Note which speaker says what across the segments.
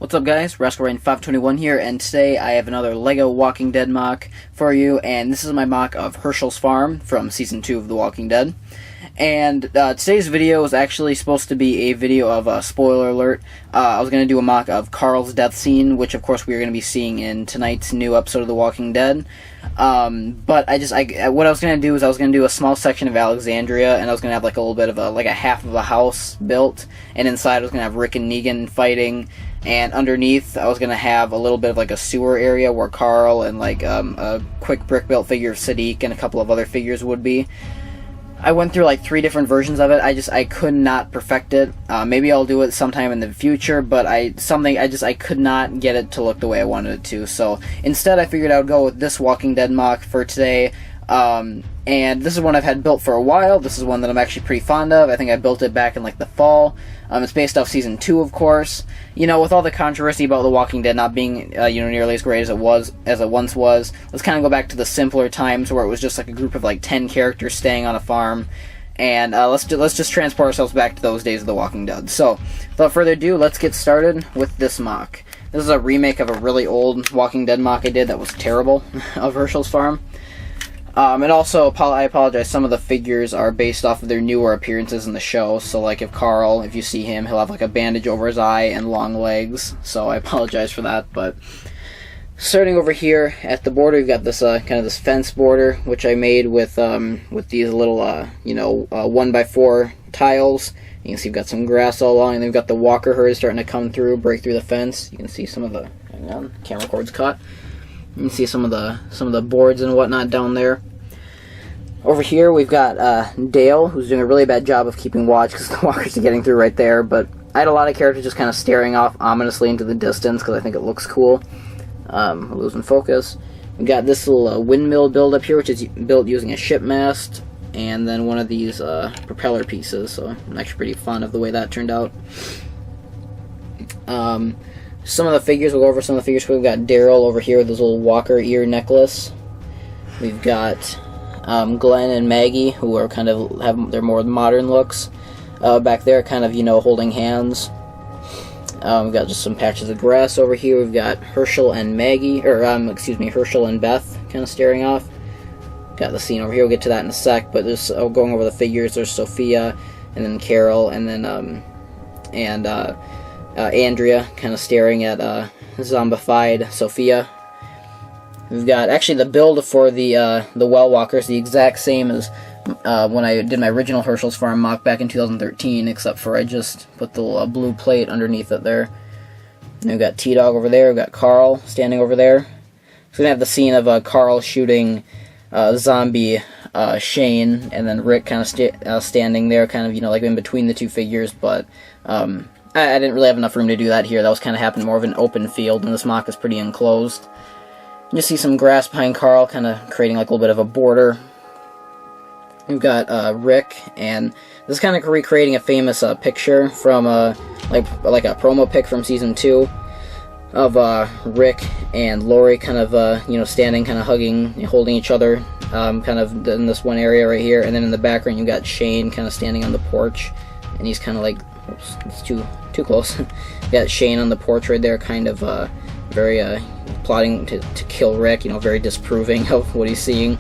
Speaker 1: What's up guys, RascalRain521 here, and today I have another LEGO Walking Dead mock for you, and this is my mock of Hershel's farm from Season 2 of The Walking Dead. And today's video is actually supposed to be a video of, spoiler alert, I was going to do a mock of Carl's death scene, which of course we are going to be seeing in tonight's new episode of The Walking Dead. But what I was going to do is I was going to do a small section of Alexandria, and I was going to have like a little bit of a half of a house built, and inside I was going to have Rick and Negan fighting, and underneath I was going to have a little bit of like a sewer area where Carl and like a quick brick built figure of Sadiq and a couple of other figures would be. I went through like 3 different versions of it. I could not perfect it. Maybe I'll do it sometime in the future, but I could not get it to look the way I wanted it to. So instead I figured I would go with this Walking Dead mock for today. And this is one I've had built for a while. This is one that I'm actually pretty fond of. I think I built it back in like the fall. It's based off Season 2, of course. You know, with all the controversy about The Walking Dead not being nearly as great as it once was, let's kind of go back to the simpler times where it was just like a group of like 10 characters staying on a farm. And let's just transport ourselves back to those days of The Walking Dead. So, without further ado, let's get started with this mock. This is a remake of a really old Walking Dead mock I did that was terrible of Hershel's farm. And also, I apologize, some of the figures are based off of their newer appearances in the show. So, like, if Carl, if you see him, he'll have, like, a bandage over his eye and long legs. So, I apologize for that. But, starting over here at the border, we've got this, kind of this fence border, which I made with these little, 1x4 tiles. You can see we've got some grass all along, and then we've got the walker herd starting to come through, break through the fence. You can see some of the, hang on, camera cord's caught. You can see some of the boards and whatnot down there. Over here we've got Dale, who's doing a really bad job of keeping watch because the walkers are getting through right there. But I had a lot of characters just kind of staring off ominously into the distance because I think it looks cool. We're losing focus. We've got this little windmill build up here, which is built using a ship mast, and then one of these propeller pieces. So I'm actually pretty fond of the way that turned out. Some of the figures, we'll go over some of the figures. We've got Daryl over here with his little walker ear necklace. We've got Glenn and Maggie, who are kind of have their more modern looks. Back there, kind of, holding hands. We've got just some patches of grass over here. We've got Hershel and Maggie, or Hershel and Beth kind of staring off. Got the scene over here. We'll get to that in a sec, but just going over the figures, there's Sophia, and then Carol, and then Andrea kind of staring at zombified Sophia. We've got actually the build for the well walkers, the exact same as when I did my original Hershel's farm mock back in 2013, except for I just put the little blue plate underneath it there. And we've got T-Dog over there. We've got Carl standing over there. So we're gonna have the scene of Carl shooting zombie Shane, and then Rick kind of standing there, kind of like in between the two figures, but I didn't really have enough room to do that here. That was kind of happening more of an open field, and this mock is pretty enclosed. You see some grass behind Carl, kind of creating like a little bit of a border. We've got Rick, and this is kind of recreating a famous picture from like a promo pic from Season 2 of Rick and Lori kind of standing, kind of hugging, holding each other, kind of in this one area right here. And then in the background you've got Shane kind of standing on the porch, and he's kind of like, oops, it's too close. You got Shane on the porch right there, kind of very plotting to kill Rick, very disapproving of what he's seeing.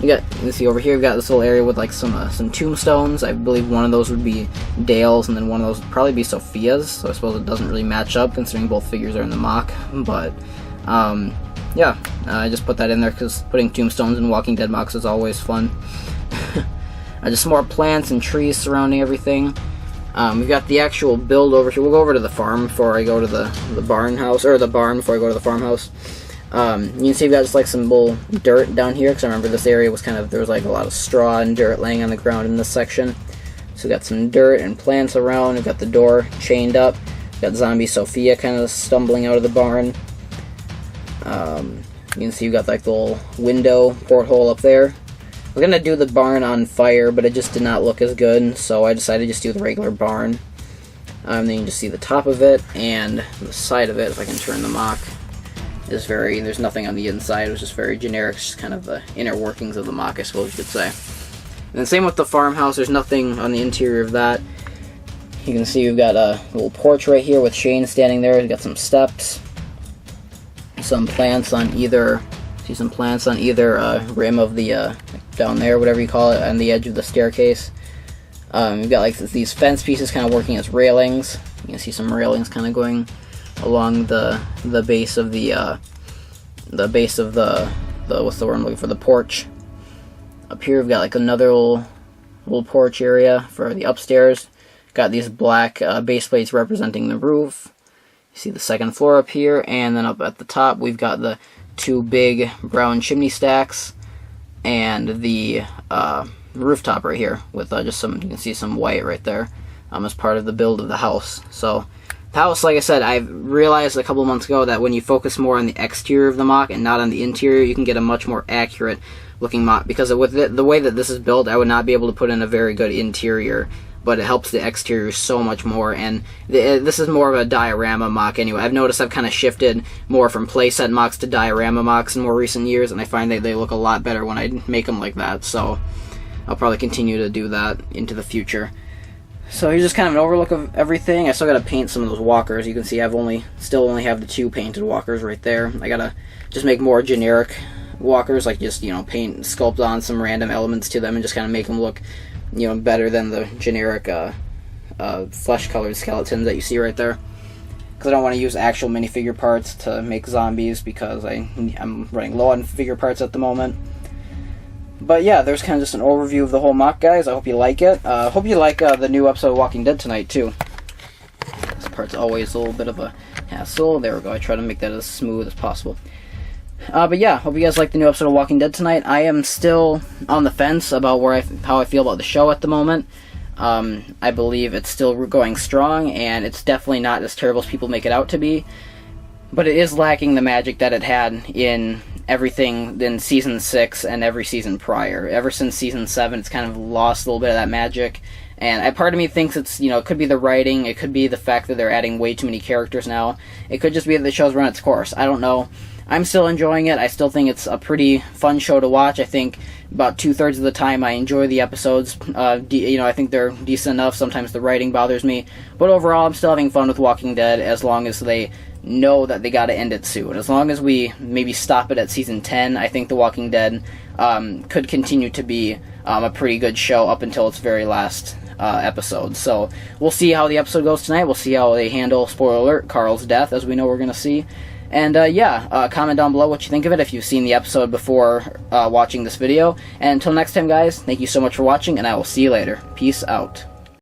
Speaker 1: You can see over here we've got this little area with like some tombstones. I believe one of those would be Dale's, and then one of those would probably be Sophia's, so I suppose it doesn't really match up considering both figures are in the mock. But yeah, I just put that in there because putting tombstones in Walking Dead mocks is always fun. Just more plants and trees surrounding everything. We've got the actual build over here. We'll go over to the farm before I go to the barn house, or the barn before I go to the farmhouse. You can see we've got just like some little dirt down here, because I remember this area was there was like a lot of straw and dirt laying on the ground in this section. So we've got some dirt and plants around. We've got the door chained up. We've got zombie Sophia kind of stumbling out of the barn. You can see we've got like the little window porthole up there. We're going to do the barn on fire, but it just did not look as good, so I decided to just do the regular barn. Then you can just see the top of it, and the side of it, if I can turn the mock, is there's nothing on the inside. It was just very generic, just kind of the inner workings of the mock, I suppose you could say. And then same with the farmhouse, there's nothing on the interior of that. You can see we've got a little porch right here with Shane standing there. We've got some steps, some plants on either. See some plants on either rim of the down there, whatever you call it, on the edge of the staircase. We've got like these fence pieces kind of working as railings. You can see some railings kind of going along the base of the what's the word I'm looking for, the porch. Up here we've got like another little porch area for the upstairs. Got these black base plates representing the roof. You see the second floor up here, and then up at the top we've got the two big brown chimney stacks and the rooftop right here with just some, you can see some white right there as part of the build of the house. So the house, like I said, I realized a couple of months ago that when you focus more on the exterior of the MOC and not on the interior, you can get a much more accurate looking MOC, because with the way that this is built, I would not be able to put in a very good interior, but it helps the exterior so much more. And this is more of a diorama MOC anyway. I've noticed I've kind of shifted more from playset MOCs to diorama MOCs in more recent years, and I find that they look a lot better when I make them like that. So I'll probably continue to do that into the future. So here's just kind of an overlook of everything. I still got to paint some of those walkers. You can see I've still only have the two painted walkers right there. I gotta just make more generic walkers, like just, paint, sculpt on some random elements to them and just kind of make them look, better than the generic flesh-colored skeletons that you see right there. Because I don't want to use actual minifigure parts to make zombies, because I'm running low on figure parts at the moment. But yeah, there's kind of just an overview of the whole MOC, guys. I hope you like it. Hope you like the new episode of Walking Dead tonight, too. This part's always a little bit of a hassle. There we go. I try to make that as smooth as possible. But yeah, hope you guys like the new episode of Walking Dead tonight. I am still on the fence about how I feel about the show at the moment. I believe it's still going strong, and it's definitely not as terrible as people make it out to be. But it is lacking the magic that it had in everything in Season 6 and every season prior. Ever since Season 7, it's kind of lost a little bit of that magic. And part of me thinks it's, it could be the writing, it could be the fact that they're adding way too many characters now. It could just be that the show's run its course. I don't know. I'm still enjoying it. I still think it's a pretty fun show to watch. I think about 2/3 of the time I enjoy the episodes. I think they're decent enough. Sometimes the writing bothers me. But overall, I'm still having fun with Walking Dead, as long as they know that they got to end it soon. As long as we maybe stop it at Season 10, I think The Walking Dead could continue to be a pretty good show up until its very last episode. So we'll see how the episode goes tonight. We'll see how they handle, spoiler alert, Carl's death, as we know we're going to see. And comment down below what you think of it if you've seen the episode before watching this video. And until next time, guys, thank you so much for watching, and I will see you later. Peace out.